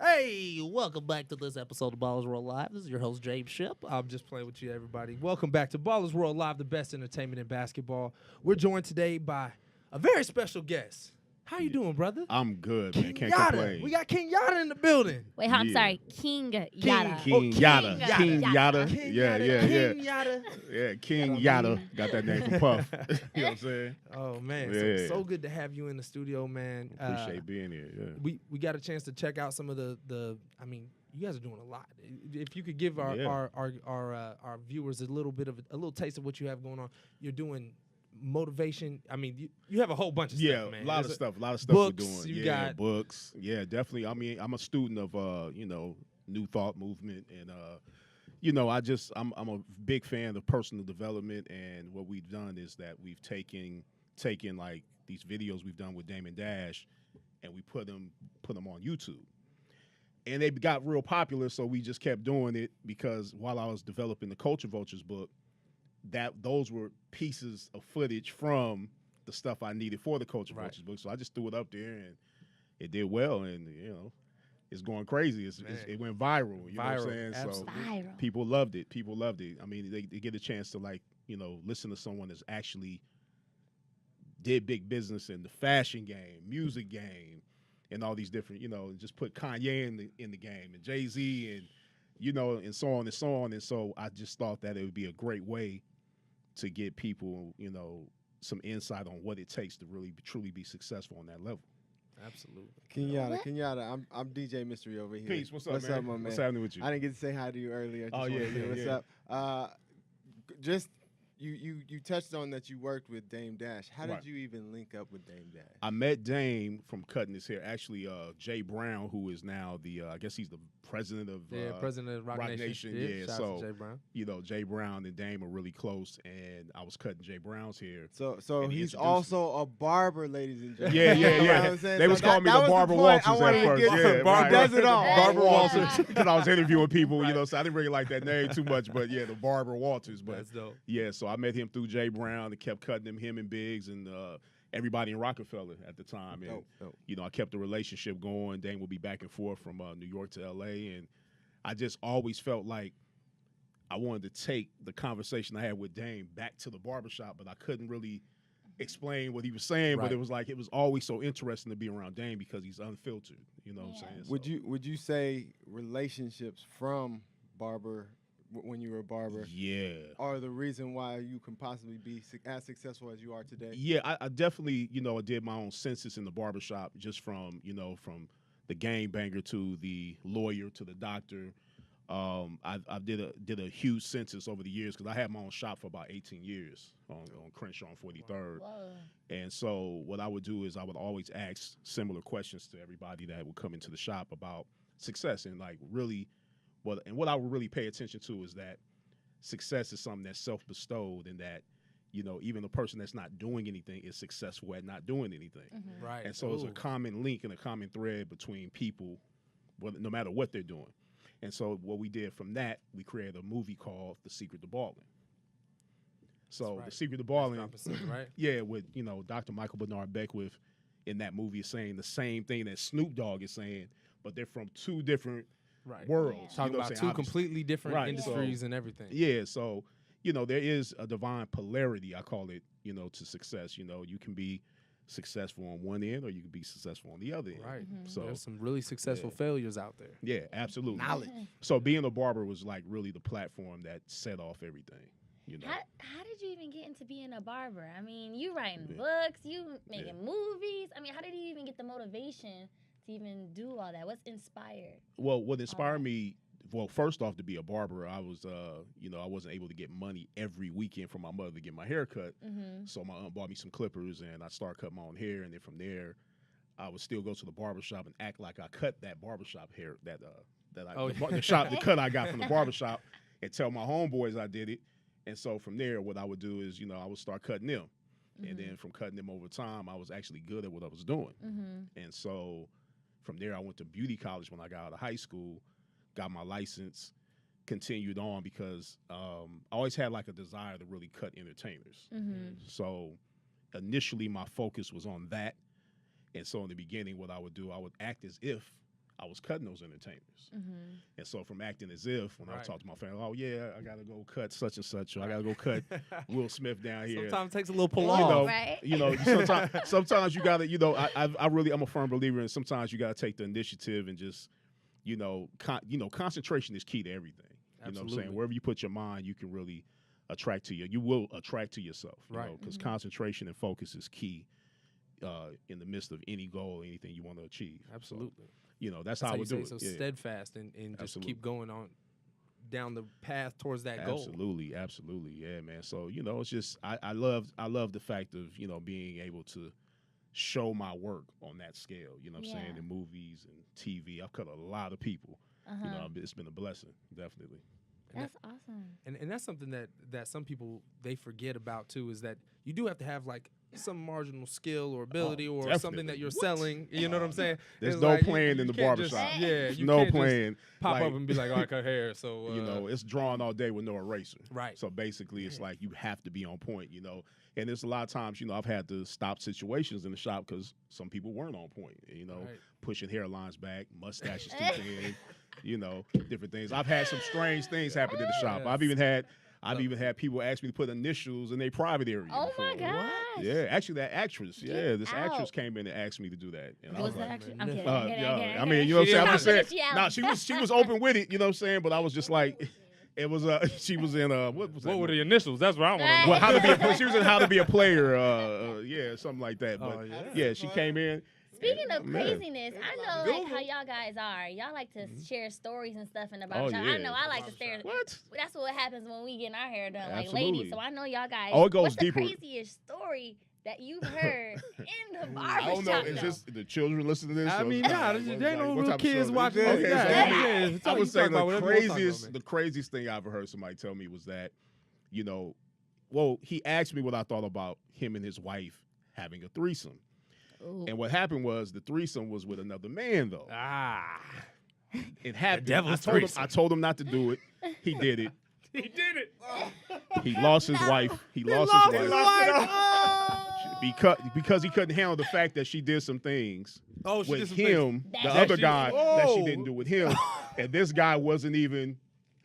Hey, welcome back to this episode of Ballers World Live. This is your host, James Ship. I'm just playing with you, everybody. Welcome back to Ballers World Live, the best entertainment in basketball. We're joined today by a very special guest. How you doing, brother? I'm good, man. King Can't Yatta. complain. We got King Yatta in the building. Wait, I'm Yeah. sorry. King Yatta. King Yatta. Yatta. King Yatta. King Yeah, Yatta. yeah, yeah. King Yatta. Yeah, King Yatta. Yatta. Got that name from Puff. You know what I'm saying? Oh, man. Yeah. So good to have you in the studio, man. Appreciate being here. Yeah. We got a chance to check out some of the I mean, you guys are doing a lot. If you could give our Yeah. our viewers a little bit of a little taste of what you have going on. You're doing motivation. I mean, you have a whole bunch of stuff, man. A lot of There's stuff books, we're doing. you Yeah, got- books. Yeah, definitely. I mean, I'm a student of New Thought movement, and I'm a big fan of personal development. And what we've done is that we've taken like these videos we've done with Damon Dash, and we put them on YouTube. And they got real popular, so we just kept doing it because while I was developing the Culture Vultures book, those were pieces of footage from the stuff I needed for the Culture Vultures book. So I just threw it up there, and it did well, and it's going crazy. It went viral. You know what I'm saying? Absolutely. So Viral. people loved it. People loved it. I mean, they get a chance to listen to someone that's actually did big business in the fashion game, music game, and all these different, just put Kanye in the game and Jay-Z and so on and so on. And so I just thought that it would be a great way to get people, some insight on what it takes to really truly be successful on that level. Absolutely. Kenyatta, I'm DJ Mystery over here. Peace, what's up, What's man? up, my man? What's happening with you? I didn't get to say hi to you earlier. Oh, Just yeah, wanna say yeah, what's yeah. up? Just you touched on that you worked with Dame Dash. How did Right. you even link up with Dame Dash? I met Dame from cutting his hair. Actually, Jay Brown, who is now I guess he's the president of President of Rock Nation. Yeah, Shout out to Jay Brown. Jay Brown and Dame are really close, and I was cutting Jay Brown's hair. So And he he's introduced also a barber, ladies and gentlemen. Yeah, You know what yeah. I'm saying? They So was calling me that the was Barber point I Walters wanted at to first. get to. Yeah, He right. does it all. Barber Yeah. Walters, because I was interviewing people, so I didn't really like that name too much, but yeah, the Barber Walters. But That's dope. yeah, so I met him through Jay Brown and kept cutting him and Biggs and everybody in Rockefeller at the time. And, Dope. I kept the relationship going. Dame would be back and forth from New York to L.A., and I just always felt like I wanted to take the conversation I had with Dame back to the barbershop, but I couldn't really explain what he was saying. Right. But it was always so interesting to be around Dame because he's unfiltered. You know what I'm saying? Would you say relationships from barber when you were a barber Yeah. are the reason why you can possibly be as successful as you are today? Yeah, I definitely, I did my own census in the barbershop just from the game banger to the lawyer to the doctor. I did a huge census over the years because I had my own shop for about 18 years on Crenshaw on 43rd. Whoa. And so what I would do is I would always ask similar questions to everybody that would come into the shop about success and really what I would really pay attention to is that success is something that's self-bestowed and that, even a person that's not doing anything is successful at not doing anything. Mm-hmm. Right. And so it's a Ooh. common link and a common thread between people, no matter what they're doing. And so what we did from that, we created a movie called The Secret to Balling. So right. The Secret to That's Balling, dropping soon, right? yeah, with Dr. Michael Bernard Beckwith in that movie is saying the same thing that Snoop Dogg is saying, but they're from two different Right. worlds. Yeah. Talking You know what about I'm two saying? Obviously. completely different Right, industries so- and everything. Yeah, so there is a divine polarity, I call it, to success. You can be successful on one end or you can be successful on the other end. Right. Mhm. So There's some really successful yeah. failures out there. yeah, absolutely. Knowledge. So being a barber was like really the platform that set off everything. How did you even get into being a barber? I mean, you writing Yeah. books, you making movies. I mean, how did you even get the motivation to even do all that? What's inspired? Well, what inspired right. me, well, first off, to be a barber, I was, I wasn't able to get money every weekend from my mother to get my hair cut. Mm-hmm. So my aunt bought me some clippers, and I started cutting my own hair. And then from there, I would still go to the barbershop and act like I cut that barbershop hair, the cut I got from the barbershop, and tell my homeboys I did it. And so from there, what I would do is, I would start cutting them. And then from cutting them over time, I was actually good at what I was doing. Mm-hmm. And so from there, I went to beauty college when I got out of high school, got my license, continued on because I always had like a desire to really cut entertainers. Mm-hmm. So initially, my focus was on that. And so in the beginning, what I would do, I would act as if I was cutting those entertainers. Mm-hmm. And so from acting as if, when I Right. talk to my family, oh yeah, I gotta go cut such and such, or I gotta go cut Will Smith down here. Sometimes it takes a little pull You off. know, Right. sometimes you gotta, I really, I'm a firm believer in sometimes you gotta take the initiative and just, concentration is key to everything. You know what I'm Absolutely. saying? Wherever you put your mind, you can really you will attract to yourself, Right. because concentration and focus is key in the midst of any goal, anything you want to achieve. So, Absolutely. that's how I would do it. So Yeah. steadfast and just Absolutely. keep going on down the path towards that goal. Absolutely, yeah, man. So it's just I love the fact of being able to show my work on that scale. You know what I'm saying, Yeah. in movies and TV. I've cut a lot of people. Uh-huh. It's been a blessing, definitely. That's awesome. And that's something that some people they forget about too, is that you do have to have like some marginal skill or ability or something that definitely. you're What? selling. You know what I'm saying? There's It's no like, you playing in the can't just- barbershop. Yeah, There's you no can't just playing. pop Like, up and be like, oh, I cut hair. So it's drawn all day with no eraser. Right. So basically, it's like you have to be on point, And there's a lot of times, I've had to stop situations in the shop because some people weren't on point. Right. Pushing hairlines back, mustaches too thin, different things. I've had some strange things happen in the shop. Yes. I've even had people ask me to put initials in their private area. Oh my before. gosh. Yeah, actually, that actress. Get this out. actress came in and asked me to do that. And I Was was that like, actually? man, I'm kidding. uh, I'm kidding, I'm yeah, kidding, I I'm mean, kidding. you know what I'm saying? I'm Not just saying. gonna shout. Nah, she was open with it. You know what I'm saying? But I was just like, it was she was in what was that? what were the initials? That's what I want to know. Well, how to be she was in How to Be a Player. Something like that. But Oh, yeah. yeah, she came in. Speaking of Man. craziness, I know like how y'all guys are. Y'all like to share stories and stuff in the barbershop. I yeah. know I like to share. What? That's what happens when we get our hair done, like Absolutely. ladies. So I know y'all guys. Oh, it goes what's deeper. the craziest story that you've heard in the I don't know. barbershop? Is though? this the children listen to this? I or mean, is it nah, like, there what- ain't no like, what real type of kids show? watching Okay, this. so Yeah, I mean, yeah, I talk- would you say talk about whatever you wanna talk about, the craziest thing I ever heard somebody tell me was that, he asked me what I thought about him and his wife having a threesome. Ooh. And what happened was the threesome was with another man, though. Ah, It happened. devil's I told him, threesome. I told him not to do it. He did it. he did it. He lost his wife. He lost his wife. Because he couldn't handle the fact that she did some things Oh, she with did some him, That the she- other guy, that she Oh. didn't do with him. And this guy wasn't even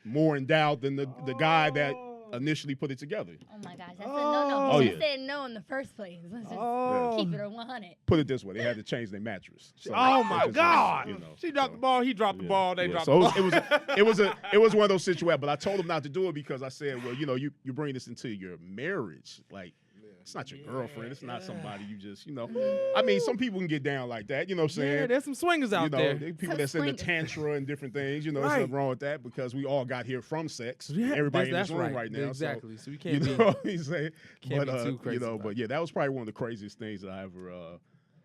more endowed than the guy that initially put it together. Oh my gosh, that's a no-no. Oh, He yeah. said no in the first place. Let's just Oh. keep it at 100. Put it this way, they had to change their mattress. So Oh it my just was, God! She dropped so- the ball. He dropped the Yeah, ball. They yeah. dropped So the ball. it was one of those situations. But I told him not to do it because I said, well, you bring this into your marriage, like. It's not your girlfriend. It's not somebody you just, I mean, some people can get down like that. You know what I'm saying? Yeah, there's some swingers out there. People Some that's in the swingers. tantra and different things. There's Right. nothing wrong with that because we all got here from sex. Yeah, Everybody in that's this room right. right now. Exactly. So we You can't know be. what I'm saying? can't But be too crazy about but it. yeah, that was probably one of the craziest things that I ever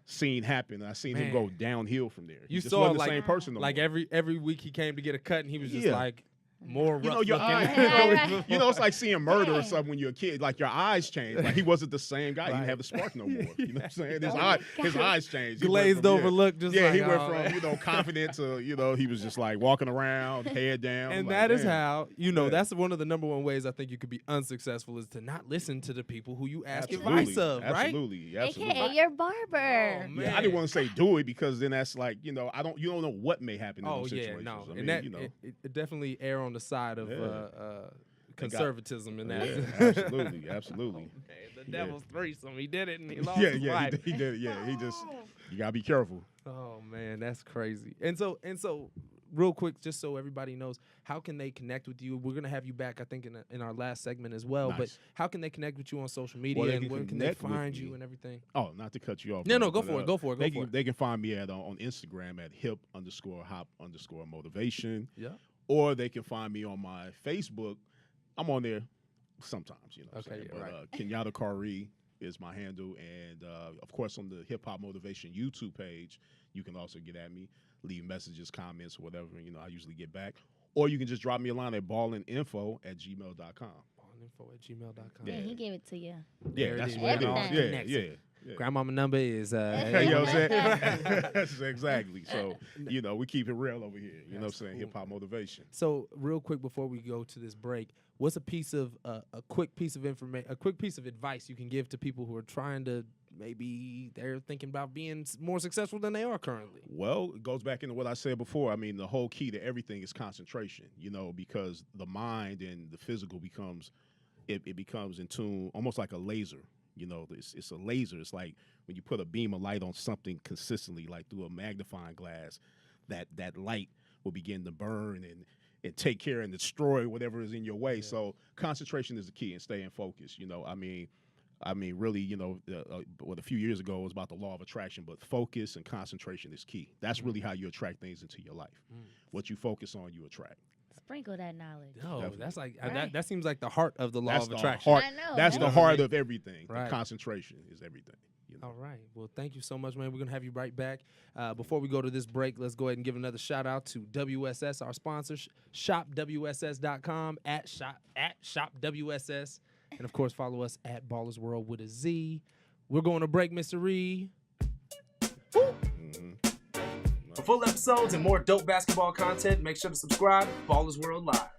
seen happen. And I seen him Man. go downhill from there. He You just saw wasn't like the same person no like more. every week he came to get a cut and he was just Yeah. like more rough Your looking. eyes, Right. it's like seeing murder or Dang. something when you're a kid. Like your eyes change. Like he wasn't the same guy. He Right. didn't have the spark no more. You know what I'm saying? His, Oh his my eyes changed. He went Glazed from- over look, just yeah, like, he went oh, from man. confident to he was just like walking around, head down. And like, that is damn. how Yeah. that's one of the number one ways I think you could be unsuccessful is to not listen to the people who you ask Absolutely. advice of, right? Absolutely, absolutely. AKA your barber. Oh, man. Yeah, I didn't want to say do it because then that's like you don't know what may happen in Oh those yeah, situations. no, I and mean, that it definitely err on the side of Yeah. conservatism in that. Yeah, absolutely, absolutely. Okay, the Yeah. devil's threesome. He did it and he lost Yeah, his yeah, wife. he did. Yeah, he just you gotta be careful. Oh man, that's crazy. And so real quick, just so everybody knows, how can they connect with you? We're gonna have you back, I think, in our last segment as well. But Nice. how can they connect with you on social media Well, they and can where can they connect with find me. you and everything? Oh, not to cut you off. No, no, brother, go but, for it. Go for it. Go They for can it. they can find me on Instagram at hip_hop_motivation, Yeah. or they can find me on my Facebook. I'm on there sometimes, you know. What I'm Okay, saying? yeah, But right. Kenyatta Kari is my handle, and of course on the Hip Hop Motivation YouTube page, you can also get at me, leave messages, comments, whatever. I usually get back, or you can just drop me a line at ballinginfo@gmail.com. Ballinginfo@gmail.com. Yeah, Yeah. he gave it to you. There Yeah, it that's is. what it Everything. is. Yeah, Connects yeah. it. Yeah. Grandmama number is You know what I'm saying? That's exactly. So, we keep it real over here. You know what I'm That's saying? cool, Hip hop motivation. So real quick before we go to this break, what's a quick piece of information, a quick piece of advice you can give to people who are trying to maybe they're thinking about being more successful than they are currently? Well, it goes back into what I said before. I mean, the whole key to everything is concentration, because the mind and the physical becomes in tune, almost like a laser. It's a laser. It's like when you put a beam of light on something consistently, like through a magnifying glass, that light will begin to burn and take care and destroy whatever is in your way. Yeah. So concentration is the key, and staying focused. Really, a few years ago it was about the law of attraction, but focus and concentration is key. That's really how you attract things into your life. What you focus on, you attract. Sprinkle that knowledge. No, Definitely. that's like Right. that seems like the heart of the law That's of the attraction. heart. I know, That's right? the heart of everything. Right. The concentration is everything. All right. Well, thank you so much, man. We're going to have you right back. Before we go to this break, let's go ahead and give another shout out to WSS, our sponsor, shopwss.com, at shopwss. And, of course, follow us at Ballers World with a Z. We're going to break, Mr. Reed. For full episodes and more dope basketball content, make sure to subscribe to Ballers World Live.